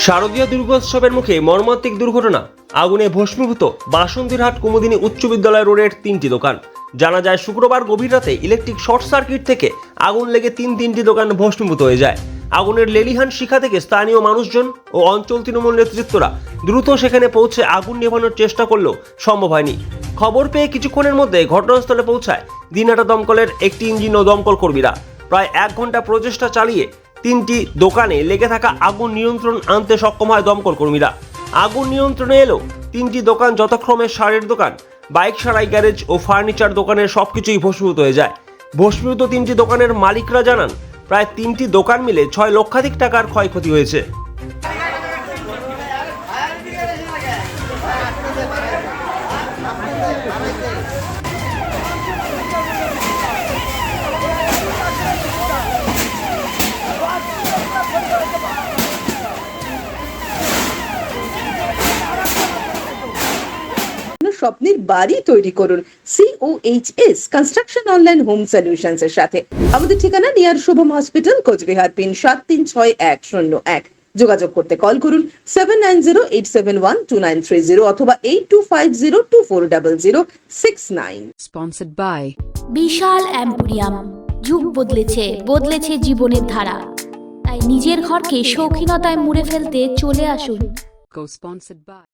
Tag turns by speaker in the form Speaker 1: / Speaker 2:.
Speaker 1: শারদীয় দুর্গোৎসবের মুখে মর্মান্তিক দুর্ঘটনা, আগুনে ভস্মীভূত বাসন্তীরহাট কুমুদিনী উচ্চ বিদ্যালয় রোডের 3টি দোকান। জানা যায় শুক্রবার গভীর রাতে ইলেকট্রিক শর্ট সার্কিট থেকে আগুন লেগে তিনটি দোকান ভস্মীভূত হয়ে যায়। আগুনের লেলিহান শিখা থেকে স্থানীয় মানুষজন ও অঞ্চল তৃণমূল নেতৃত্বরা দ্রুত সেখানে পৌঁছে আগুন নেভানোর চেষ্টা করলেও সম্ভব হয়নি। খবর পেয়ে কিছুক্ষণের মধ্যে ঘটনাস্থলে পৌঁছায় দিনহাটা দমকলের একটি ইঞ্জিন ও দমকল কর্মীরা। প্রায় 1 ঘন্টা প্রচেষ্টা চালিয়ে 3টি দোকানে লেগে থাকা আগুন নিয়ন্ত্রণ আনতে সক্ষম হয় দমকল কর্মীরা। আগুন নিয়ন্ত্রণে এলেও 3টি দোকান যথাক্রমে সারের দোকান, বাইক সারাই গ্যারেজ ও ফার্নিচার দোকানের সবকিছুই ভস্মীভূত হয়ে যায়। ভস্মীভূত 3টি দোকানের মালিকরা জানান, প্রায় 3টি দোকান মিলে 6 লক্ষাধিক টাকার ক্ষয়ক্ষতি হয়েছে।
Speaker 2: স্বপ্নের বাড়ি তৈরি করুন COHS construction online home solutions এর সাথে। আমাদের ঠিকানা near Shubham hospital, Coochbehar, pin 736101। যোগাযোগ করতে কল করুন 7908712930 অথবা 8250240069।
Speaker 3: Sponsored by
Speaker 4: Vishal emporium. যুগ বদলেছে জীবনের ধারা। তাই নিজের ঘরকে শৌখিনতায় মুড়ে ফেলতে চলে আসুন।
Speaker 3: Co-sponsored by